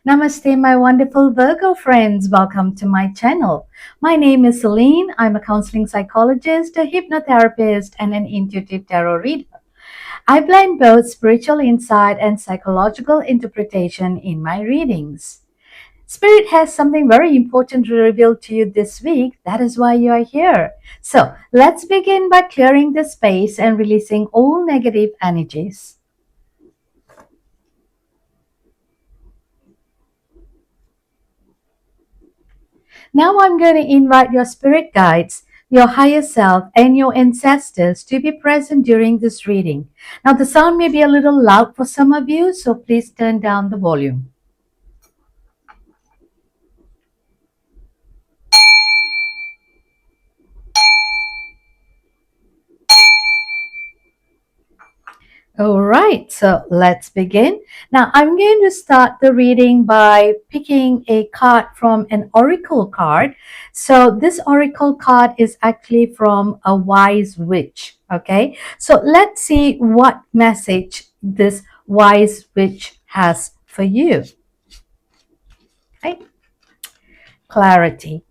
Namaste, my wonderful Virgo friends. Welcome to my channel. My name is Celine. I'm a counseling psychologist, a hypnotherapist, and an intuitive tarot reader. I blend both spiritual insight and psychological interpretation in my readings. Spirit has something very important to reveal to you this week. That is why you are here. So let's begin by clearing the space and releasing all negative energies. Now I'm going to invite your spirit guides, your higher self, and your ancestors to be present during this reading. Now the sound may be a little loud for some of you, so please turn down the volume. All right, so let's begin. Now, I'm going to start the reading by picking a card from an oracle card. So, this oracle card is actually from a wise witch. Okay, so let's see what message this wise witch has for you. Okay, clarity.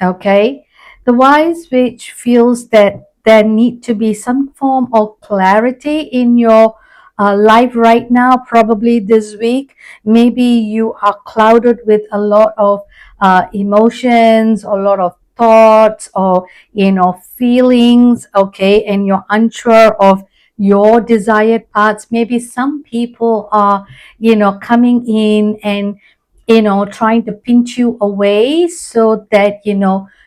Okay, the wise witch feels that there need to be some form of clarity in your life right now, probably this week. Maybe you are clouded with a lot of emotions, a lot of thoughts, or feelings. Okay, and you're unsure of your desired paths. Maybe some people are coming in and trying to pinch you away so that,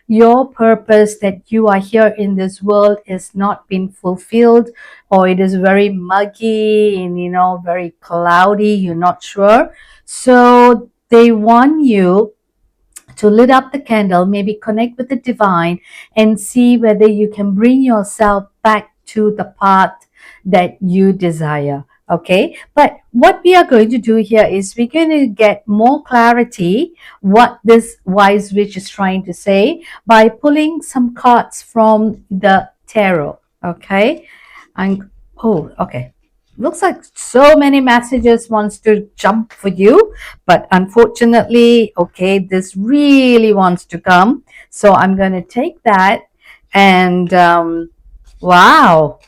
your purpose that you are here in this world is not being fulfilled, or it is very muggy and, very cloudy. You're not sure. So they want you to lit up the candle, maybe connect with the divine and see whether you can bring yourself back to the path that you desire. Okay, but what we are going to do here is we're going to get more clarity what this wise witch is trying to say by pulling some cards from the tarot. Okay, okay, looks like so many messages wants to jump for you, but unfortunately, okay, this really wants to come, so I'm going to take that. And wow,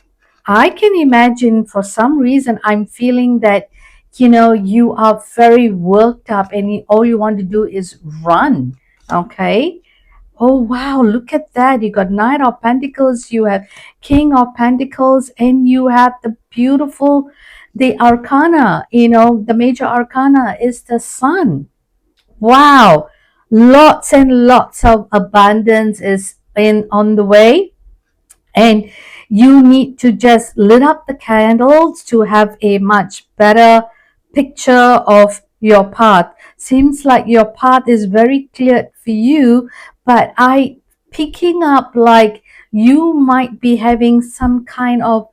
I can imagine for some reason I'm feeling that you are very worked up and all you want to do is run. Okay. Oh wow, look at that. You got Knight of Pentacles, you have King of Pentacles, and you have the Arcana, the major Arcana is the Sun. Wow. Lots and lots of abundance is on the way. And you need to just lit up the candles to have a much better picture of your path. Seems like your path is very clear for you, but I picking up like you might be having some kind of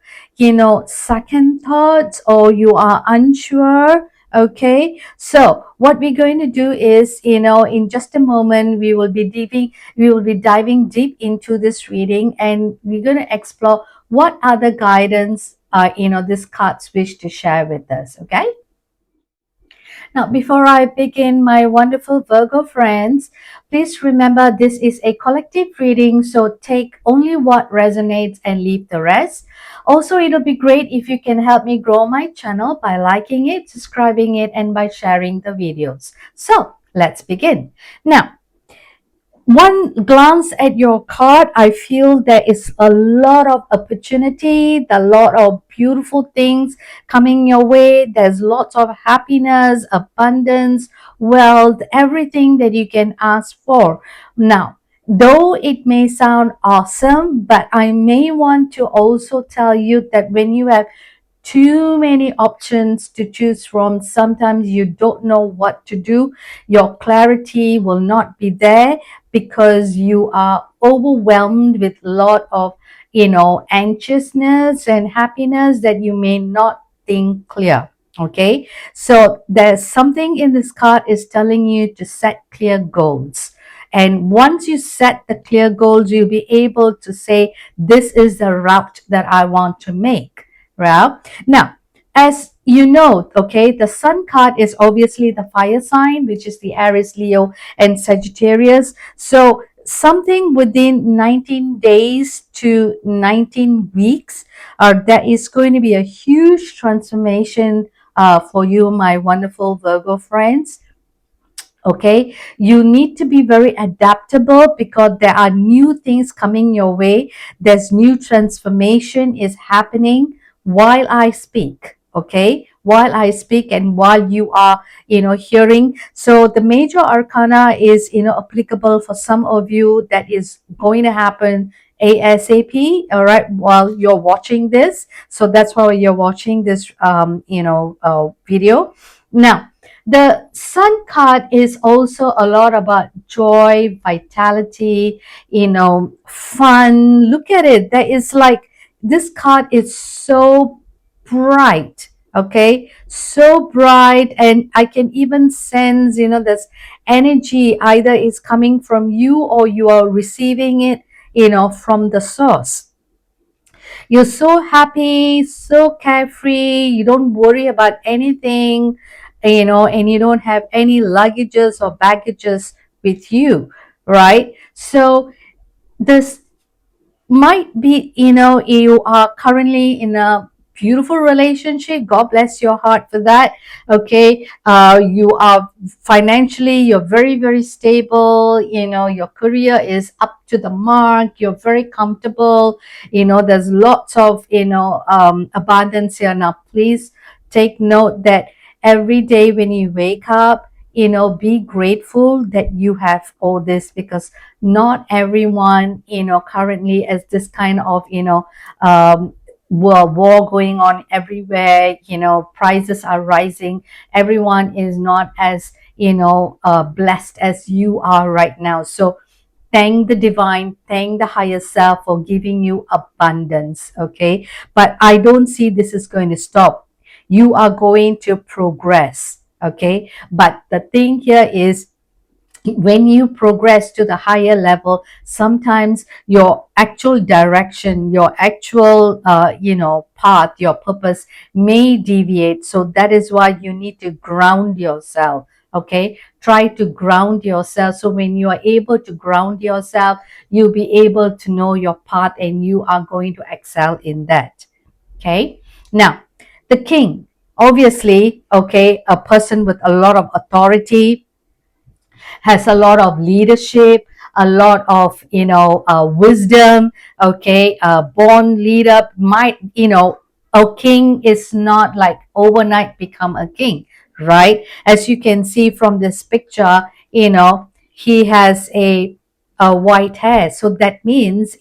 second thoughts, or you are unsure. Okay, so what we're going to do is, in just a moment we will be diving deep into this reading, and we're going to explore what other guidance this cards wish to share with us. Okay, now, before I begin, my wonderful Virgo friends, please remember this is a collective reading, so take only what resonates and leave the rest. Also, it'll be great if you can help me grow my channel by liking it, subscribing it, and by sharing the videos. So, let's begin. Now, one glance at your card, I feel there is a lot of opportunity, a lot of beautiful things coming your way. There's lots of happiness, abundance, wealth, everything that you can ask for. Now, though it may sound awesome, but I may want to also tell you that when you have too many options to choose from, sometimes you don't know what to do. Your clarity will not be there because you are overwhelmed with a lot of anxiousness and happiness that you may not think clear. Okay, so there's something in this card is telling you to set clear goals, and once you set the clear goals, you'll be able to say, this is the route that I want to make. Right now, as you know, okay, the sun card is obviously the fire sign, which is the Aries, Leo, and Sagittarius. So something within 19 days to 19 weeks, there is going to be a huge transformation for you, my wonderful Virgo friends. Okay, you need to be very adaptable because there are new things coming your way. There's new transformation is happening while I speak. Okay, while I speak and while you are, hearing. So the major arcana is, applicable for some of you. That is going to happen ASAP. All right, while you're watching this. So that's why you're watching this video now. The sun card is also a lot about joy, vitality, fun. Look at it. That is like, this card is so bright. Okay, so bright, and I can even sense, this energy either is coming from you or you are receiving it, from the source. You're so happy, so carefree. You don't worry about anything, and you don't have any luggages or baggages with you, right? So this might be, you are currently in a beautiful relationship. God bless your heart for that. Okay, you are financially, you're very, very stable. Your career is up to the mark. You're very comfortable. There's lots of, abundance here. Now please take note that every day when you wake up, be grateful that you have all this, because not everyone, currently is this kind of, war going on everywhere. Prices are rising. Everyone is not as, blessed as you are right now. So thank the divine, thank the higher self for giving you abundance. Okay, but I don't see this is going to stop. You are going to progress. Okay, but the thing here is, when you progress to the higher level, sometimes your actual direction, your actual path, your purpose may deviate. So that is why you need to ground yourself. Okay, try to ground yourself. So when you are able to ground yourself, you'll be able to know your path, and you are going to excel in that. Okay, now the king, obviously, okay, a person with a lot of authority, has a lot of leadership, a lot of wisdom. Okay, born leader might, a king is not like overnight become a king, right? As you can see from this picture, he has a white hair, so that means,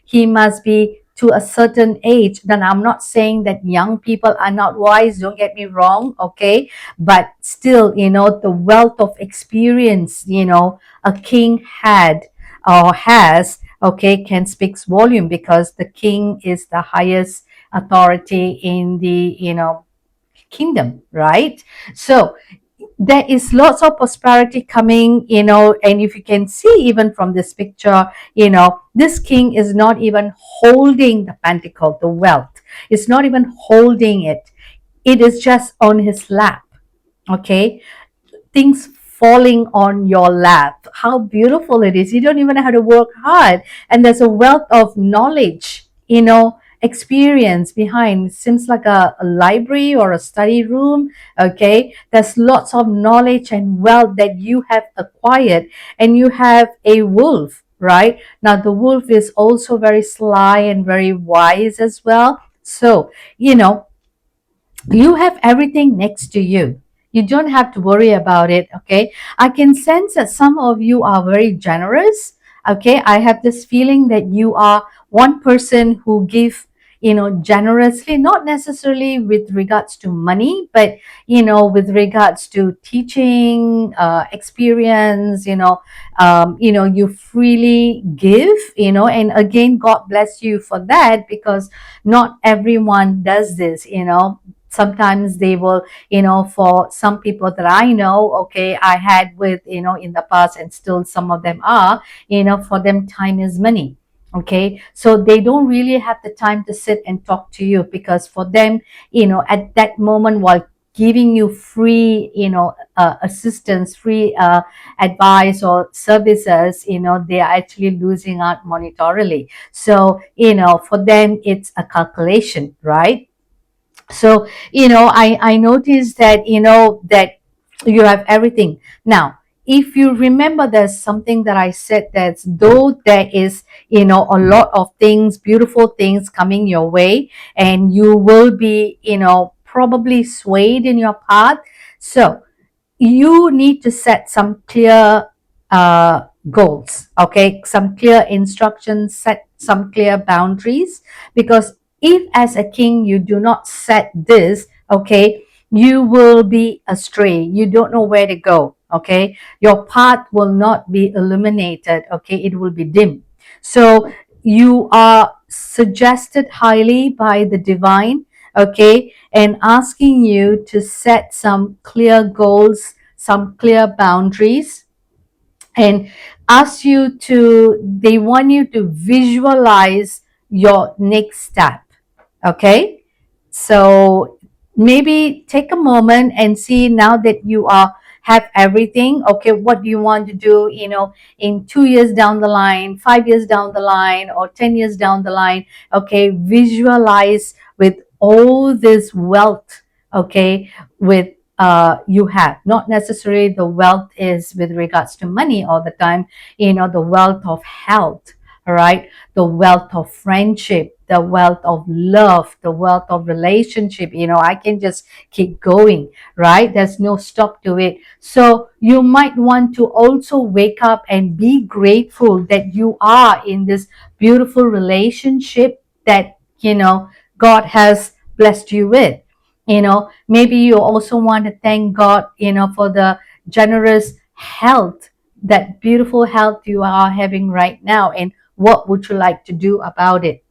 he must be to a certain age. Then I'm not saying that young people are not wise, don't get me wrong. Okay, but still, the wealth of experience, a king had or has, okay, can speaks volume, because the king is the highest authority in the, kingdom, right? So there is lots of prosperity coming, and if you can see even from this picture, this king is not even holding the pentacle, the wealth. It's not even holding it. It is just on his lap. Okay, things falling on your lap. How beautiful it is. You don't even have to work hard. And there's a wealth of knowledge, experience behind. It seems like a library or a study room. Okay, there's lots of knowledge and wealth that you have acquired. And you have a wolf, right? Now the wolf is also very sly and very wise as well. So, you have everything next to you. You don't have to worry about it. Okay, I can sense that some of you are very generous. Okay, I have this feeling that you are one person who give, generously, not necessarily with regards to money, but with regards to teaching, experience. You freely give. And again, God bless you for that, because not everyone does this. Sometimes they will, for some people that I know, okay, I had with, in the past, and still some of them are, for them time is money. Okay, so they don't really have the time to sit and talk to you, because for them, at that moment, while giving you free, assistance, free advice or services, they are actually losing out monetarily. So, for them, it's a calculation, right? So, I noticed that, that you have everything. Now, if you remember, there's something that I said, that though there is, a lot of things, beautiful things coming your way, and you will be, probably swayed in your path. So you need to set some clear goals, okay, some clear instructions, set some clear boundaries, because if as a king you do not set this, okay, you will be astray, you don't know where to go, okay, your path will not be illuminated, okay, it will be dim. So you are suggested highly by the divine, okay, and asking you to set some clear goals, some clear boundaries, and ask you to, they want you to visualize your next step. Okay, so maybe take a moment and see, now that you are have everything, okay, what do you want to do, in 2 years down the line, 5 years down the line, or 10 years down the line. Okay, visualize with all this wealth, okay, with you have, not necessarily the wealth is with regards to money all the time, the wealth of health, all right, the wealth of friendship, the wealth of love, the wealth of relationship. I can just keep going, right? There's no stop to it. So you might want to also wake up and be grateful that you are in this beautiful relationship that, God has blessed you with. Maybe you also want to thank God, for the generous health, that beautiful health you are having right now, and what would you like to do about it?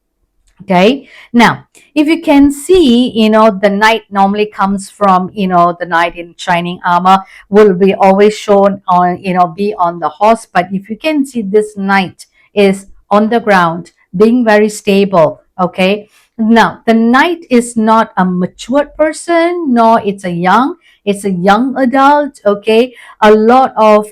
Okay, now if you can see, the knight normally comes from, the knight in shining armor will be always shown on, be on the horse. But if you can see, this knight is on the ground, being very stable. Okay, now the knight is not a matured person, nor it's a young adult. Okay, a lot of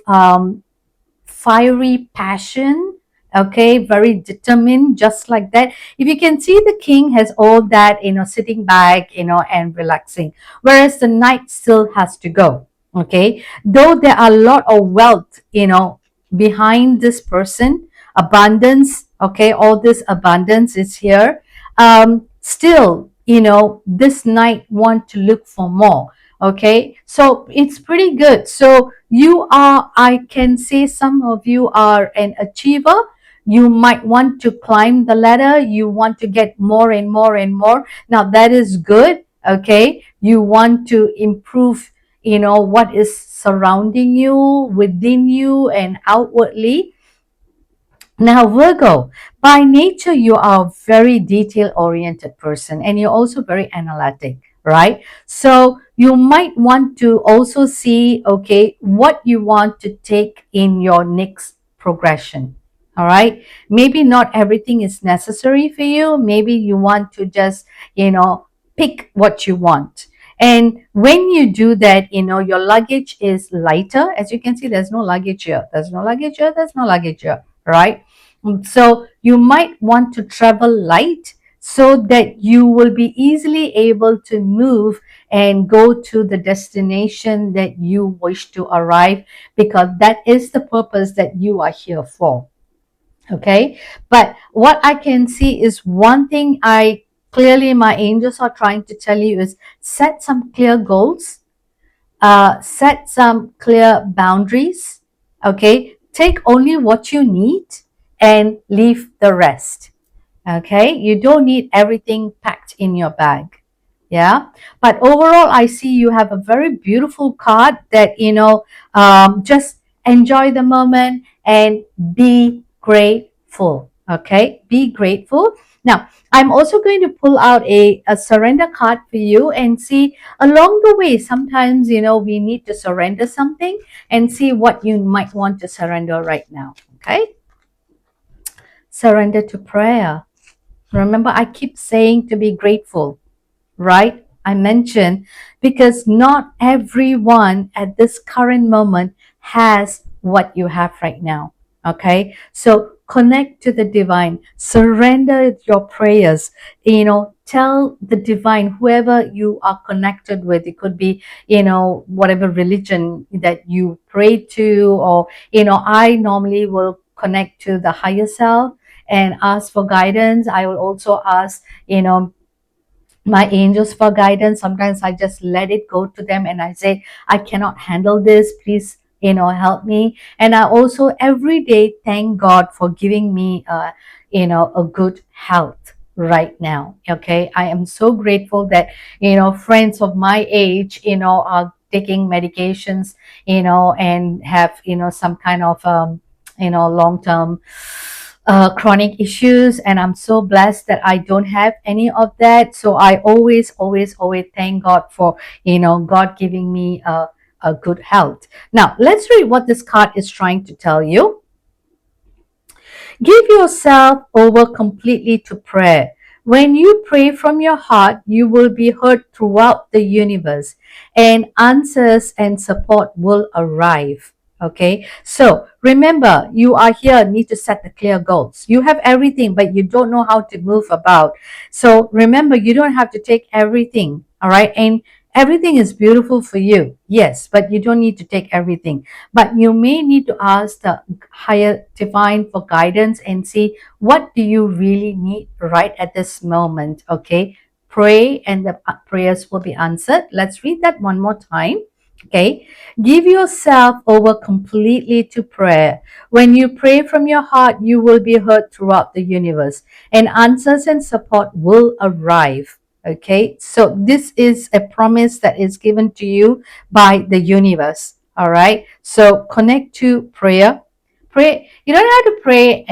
fiery passion, okay, very determined, just like that. If you can see, the king has all that, sitting back, and relaxing, whereas the knight still has to go. Okay, though there are a lot of wealth, behind this person, abundance, okay, all this abundance is here. Still, this knight want to look for more. Okay, so it's pretty good. So you are, I can say, some of you are an achiever. You might want to climb the ladder, you want to get more and more and more. Now that is good. Okay, you want to improve, what is surrounding you, within you, and outwardly. Now, Virgo, by nature, you are a very detail oriented person, and you're also very analytic, right? So you might want to also see, okay, what you want to take in your next progression. All right. Maybe not everything is necessary for you. Maybe you want to just, pick what you want. And when you do that, your luggage is lighter. As you can see, there's no luggage here. There's no luggage here. There's no luggage here, right? So you might want to travel light, so that you will be easily able to move and go to the destination that you wish to arrive, because that is the purpose that you are here for. Okay, but what I can see is one thing, I clearly, my angels are trying to tell you, is set some clear goals, set some clear boundaries. Okay, take only what you need and leave the rest. Okay, you don't need everything packed in your bag. Yeah, but overall, I see you have a very beautiful card that, just enjoy the moment and be grateful. Okay, be grateful. Now, I'm also going to pull out a surrender card for you, and see along the way, sometimes, we need to surrender something, and see what you might want to surrender right now. Okay, surrender to prayer. Remember, I keep saying to be grateful, right? I mentioned because not everyone at this current moment has what you have right now. Okay, so connect to the divine, surrender your prayers, tell the divine, whoever you are connected with. It could be, whatever religion that you pray to, or, I normally will connect to the higher self and ask for guidance. I will also ask, my angels for guidance. Sometimes I just let it go to them and I say, I cannot handle this, please, help me. And I also every day thank God for giving me a good health right now. Okay, I am so grateful that friends of my age are taking medications, and have some kind of long term chronic issues, and I'm so blessed that I don't have any of that. So I always thank God for God giving me a good health. Now let's read what this card is trying to tell you. Give yourself over completely to prayer. When you pray from your heart, you will be heard throughout the universe, and answers and support will arrive. Okay, so remember, you are here, need to set the clear goals. You have everything, but you don't know how to move about. So remember, you don't have to take everything, all right? And everything is beautiful for you, yes, but you don't need to take everything. But you may need to ask the higher divine for guidance and see what do you really need right at this moment. Okay, pray and the prayers will be answered. Let's read that one more time. Okay, give yourself over completely to prayer. When you pray from your heart, you will be heard throughout the universe, and answers and support will arrive. Okay, so this is a promise that is given to you by the universe. All right, so connect to prayer. Pray. You don't have to pray,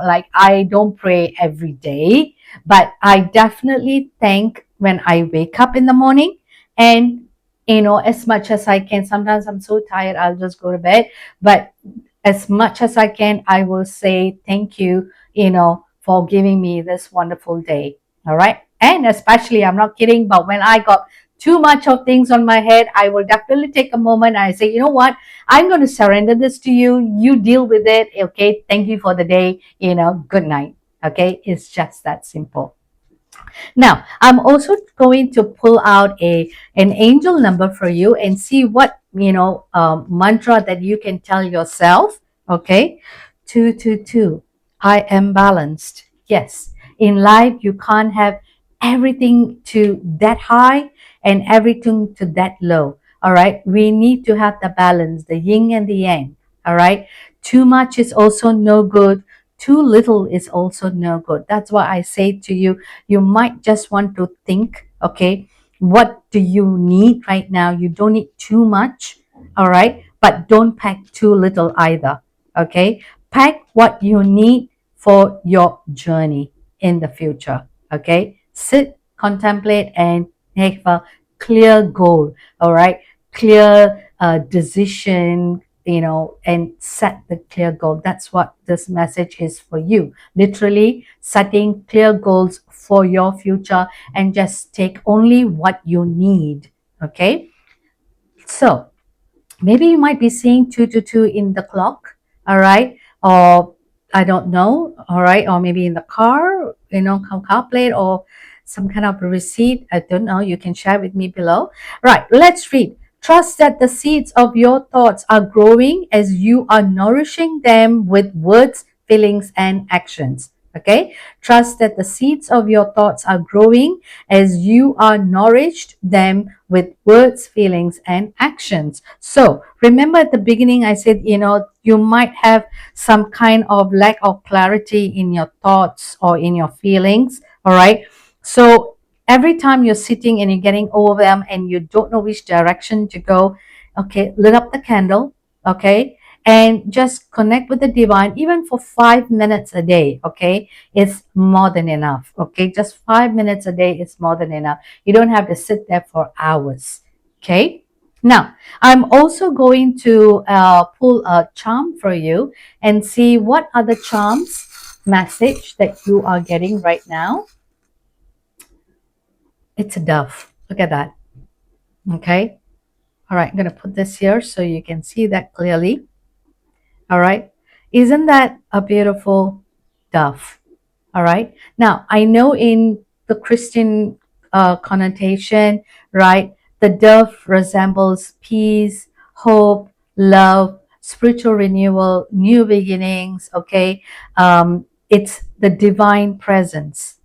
like I don't pray every day, but I definitely thank when I wake up in the morning, and as much as I can. Sometimes I'm so tired, I'll just go to bed, but as much as I can, I will say thank you, for giving me this wonderful day. All right. And especially, I'm not kidding, but when I got too much of things on my head, I will definitely take a moment and I say, you know what? I'm going to surrender this to you. You deal with it. Okay. Thank you for the day. Good night. Okay. It's just that simple. Now, I'm also going to pull out an angel number for you and see what, mantra that you can tell yourself. Okay. 222. I am balanced. Yes. In life, you can't have everything to that high and everything to that low. All right. We need to have the balance, the yin and the yang. All right. Too much is also no good. Too little is also no good. That's why I say to you, you might just want to think, okay, what do you need right now? You don't need too much, all right, but don't pack too little either. Okay, pack what you need for your journey in the future. Okay, sit, contemplate, and have a clear goal. All right, clear decision, and set the clear goal. That's what this message is for you. Literally setting clear goals for your future, and just take only what you need. Okay, so maybe you might be seeing 222 in the clock, all right, or I don't know, all right, or maybe in the car, car plate, or some kind of receipt. I don't know, you can share with me below. Right, let's read. Trust that the seeds of your thoughts are growing as you are nourishing them with words, feelings, and actions. Okay, trust that the seeds of your thoughts are growing as you are nourished them with words, feelings, and actions. So remember at the beginning, I said, you might have some kind of lack of clarity in your thoughts or in your feelings. All right. So every time you're sitting and you're getting overwhelmed and you don't know which direction to go, okay, lit up the candle. Okay, and just connect with the divine, even for 5 minutes a day. Okay, it's more than enough. Okay, just 5 minutes a day is more than enough. You don't have to sit there for hours. Okay, now I'm also going to pull a charm for you and see what are the charms message that you are getting right now, it's a dove. Look at that. Okay. All right. I'm going to put this here so you can see that clearly. All right. Isn't that a beautiful dove? All right. Now, I know in the Christian connotation, right, the dove resembles peace, hope, love, spiritual renewal, new beginnings. Okay. It's the divine presence.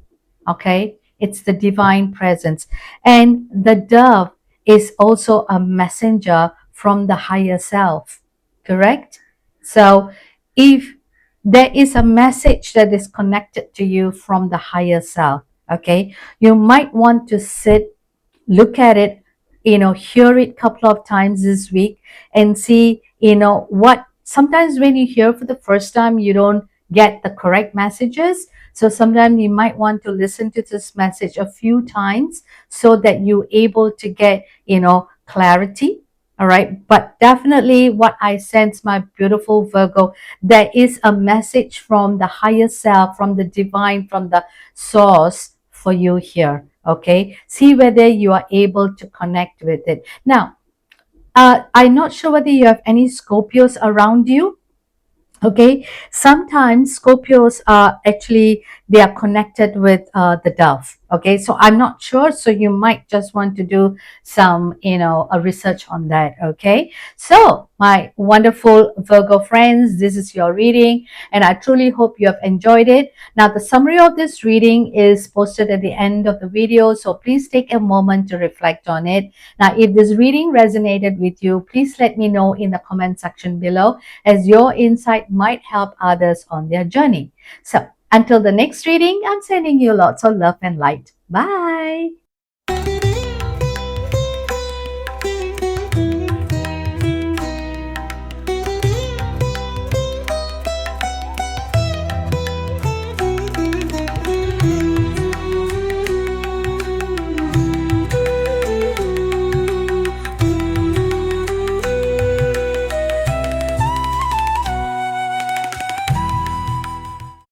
Okay. It's the divine presence. And the dove is also a messenger from the higher self. Correct? So, if there is a message that is connected to you from the higher self, okay, you might want to sit, look at it, hear it a couple of times this week and see, what sometimes when you hear for the first time, you don't get the correct messages. So sometimes you might want to listen to this message a few times so that you're able to get, clarity. All right. But definitely what I sense, my beautiful Virgo, there is a message from the higher self, from the divine, from the source for you here. Okay. See whether you are able to connect with it. Now, I'm not sure whether you have any Scorpios around you. Okay, sometimes Scorpios are actually, they are connected with the dove. Okay, so I'm not sure, so you might just want to do some, a research on that. Okay, so my wonderful Virgo friends, this is your reading, and I truly hope you have enjoyed it. Now, the summary of this reading is posted at the end of the video, so please take a moment to reflect on it. Now, if this reading resonated with you, please let me know in the comment section below, as your insight might help others on their journey. So, until the next reading, I'm sending you lots of love and light. Bye.